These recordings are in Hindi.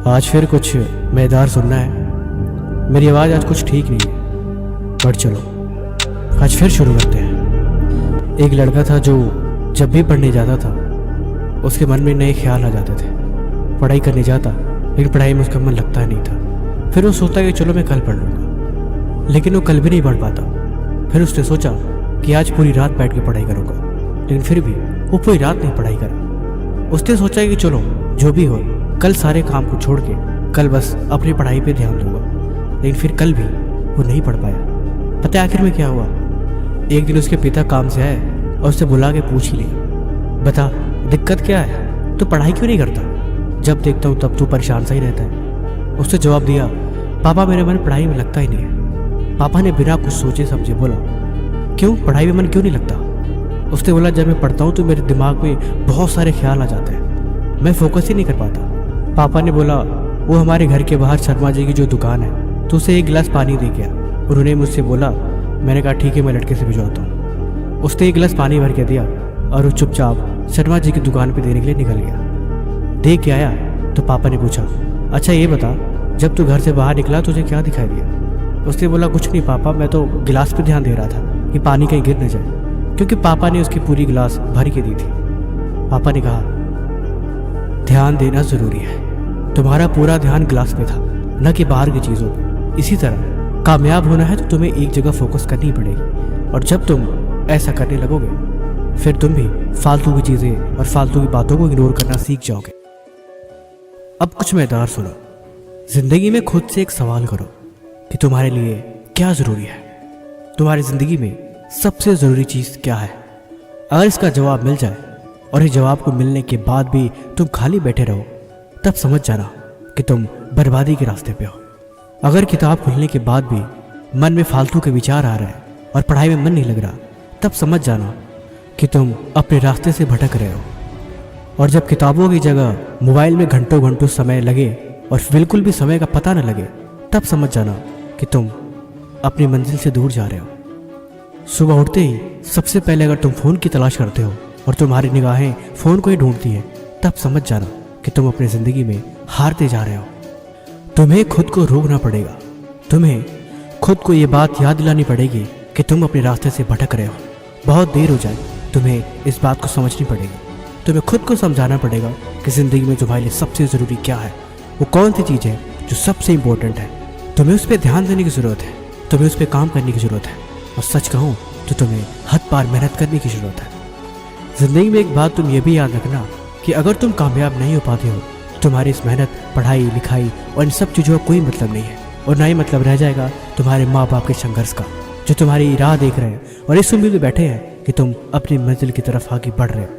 आज फिर कुछ मज़ेदार सुनना है। मेरी आवाज़ आज कुछ ठीक नहीं है, बट चलो आज फिर शुरू करते हैं। एक लड़का था जो जब भी पढ़ने जाता था उसके मन में नए ख्याल आ जाते थे। पढ़ाई करने जाता लेकिन पढ़ाई में उसका मन लगता नहीं था। फिर वो सोचता कि चलो मैं कल पढ़ लूँगा, लेकिन वो कल भी नहीं पढ़ पाता। फिर उसने सोचा कि आज पूरी रात बैठ के पढ़ाई करूँगा, लेकिन फिर भी वो पूरी रात नहीं पढ़ाई करा। उसने सोचा कि चलो जो भी हो, कल सारे काम को छोड़ के कल बस अपनी पढ़ाई पे ध्यान दूंगा, लेकिन फिर कल भी वो नहीं पढ़ पाया। पता है आखिर में क्या हुआ? एक दिन उसके पिता काम से आए और उससे बुला के पूछ ही लिया, बता दिक्कत क्या है, तू पढ़ाई क्यों नहीं करता? जब देखता हूँ तब तू परेशान सा ही रहता है। उसने जवाब दिया, पापा मेरे मन पढ़ाई में लगता ही नहीं है। पापा ने बिना कुछ सोचे समझे बोला, क्यों पढ़ाई में मन क्यों नहीं लगता? उसने बोला, जब मैं पढ़ता हूँ तो मेरे दिमाग में बहुत सारे ख्याल आ जाते हैं, मैं फोकस ही नहीं कर पाता। पापा ने बोला, वो हमारे घर के बाहर शर्मा जी की जो दुकान है, तो उसे एक गिलास पानी दे गया। उन्होंने मुझसे बोला, मैंने कहा ठीक है मैं लड़के से भिजवाता हूँ। उसने एक गिलास पानी भर के दिया और वो चुपचाप शर्मा जी की दुकान पे देने के लिए निकल गया। दे के आया तो पापा ने पूछा, अच्छा ये बता जब तू घर से बाहर निकला तुझे क्या दिखाई दिया? उसने बोला, कुछ नहीं पापा, मैं तो गिलास पे ध्यान दे रहा था कि पानी कहीं गिर न जाए, क्योंकि पापा ने उसकी पूरी गिलास भर के दी थी। पापा ने कहा, ध्यान देना ज़रूरी है। तुम्हारा पूरा ध्यान गिलास पे था, न कि बाहर की चीज़ों पे। इसी तरह कामयाब होना है तो तुम्हें एक जगह फोकस करनी पड़ेगी, और जब तुम ऐसा करने लगोगे फिर तुम भी फालतू की चीज़ें और फालतू की बातों को इग्नोर करना सीख जाओगे। अब कुछ मज़ेदार सुनो। ज़िंदगी में खुद से एक सवाल करो कि तुम्हारे लिए क्या ज़रूरी है। तुम्हारी ज़िंदगी में सबसे ज़रूरी चीज़ क्या है? अगर इसका जवाब मिल जाए और इस जवाब को मिलने के बाद भी तुम खाली बैठे रहो, तब समझ जाना कि तुम बर्बादी के रास्ते पे हो। अगर किताब खुलने के बाद भी मन में फालतू के विचार आ रहे हैं और पढ़ाई में मन नहीं लग रहा, तब समझ जाना कि तुम अपने रास्ते से भटक रहे हो। और जब किताबों की जगह मोबाइल में घंटों घंटों समय लगे और बिल्कुल भी समय का पता न लगे, तब समझ जाना कि तुम अपनी मंजिल से दूर जा रहे हो। सुबह उठते ही सबसे पहले अगर तुम फ़ोन की तलाश करते हो और तुम्हारी निगाहें फ़ोन को ही ढूंढती हैं, तब समझ जाना कि तुम अपनी ज़िंदगी में हारते जा रहे हो। तुम्हें खुद को रोकना पड़ेगा। तुम्हें खुद को ये बात याद दिलानी पड़ेगी कि तुम अपने रास्ते से भटक रहे हो। बहुत देर हो जाए, तुम्हें इस बात को समझनी पड़ेगी। तुम्हें खुद को समझाना पड़ेगा कि ज़िंदगी में तुम्हारे लिए सबसे ज़रूरी क्या है, वो कौन सी चीज़ है जो सबसे इम्पोर्टेंट है। तुम्हें उस पर ध्यान देने की ज़रूरत है, तुम्हें उस पर काम करने की ज़रूरत है, और सच कहूँ तो तुम्हें हद पार मेहनत करने की ज़रूरत है। ज़िंदगी में एक बात तुम ये भी याद रखना कि अगर तुम कामयाब नहीं हो पाते हो, तुम्हारी इस मेहनत, पढ़ाई, लिखाई और इन सब चीज़ों का कोई मतलब नहीं है, और ना ही मतलब रह जाएगा तुम्हारे माँ बाप के संघर्ष का, जो तुम्हारी राह देख रहे हैं और इस उम्मीद में बैठे हैं कि तुम अपनी मंजिल की तरफ आगे बढ़ रहे हो,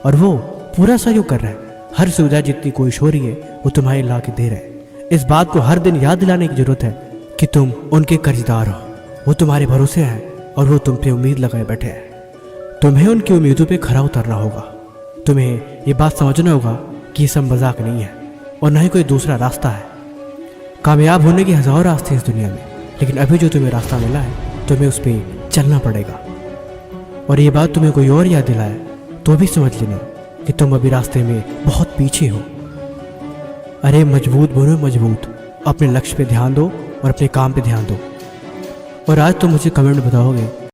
और वो पूरा सहयोग कर रहे हैं। हर सुविधा जितनी कोशिश हो रही है वो तुम्हारे ला के दे रहे हैं। इस बात को हर दिन याद दिलाने की ज़रूरत है कि तुम उनके कर्जदार हो। वो तुम्हारे भरोसे हैं और वो तुम पे उम्मीद लगाए बैठे हैं। तुम्हें उनकी उम्मीदों पे खरा उतरना होगा। तुम्हें ये बात समझना होगा कि ये सब मजाक नहीं है और ना ही कोई दूसरा रास्ता है। कामयाब होने के हज़ारों रास्ते हैं इस दुनिया में, लेकिन अभी जो तुम्हें रास्ता मिला है तुम्हें उस पर चलना पड़ेगा। और ये बात तुम्हें कोई और याद दिलाए तो भी समझ लेना कि तुम अभी रास्ते में बहुत पीछे हो। अरे मजबूत बनो मजबूत, अपने लक्ष्य पे ध्यान दो और अपने काम पे ध्यान दो। और आज तुम मुझे कमेंट में बताओगे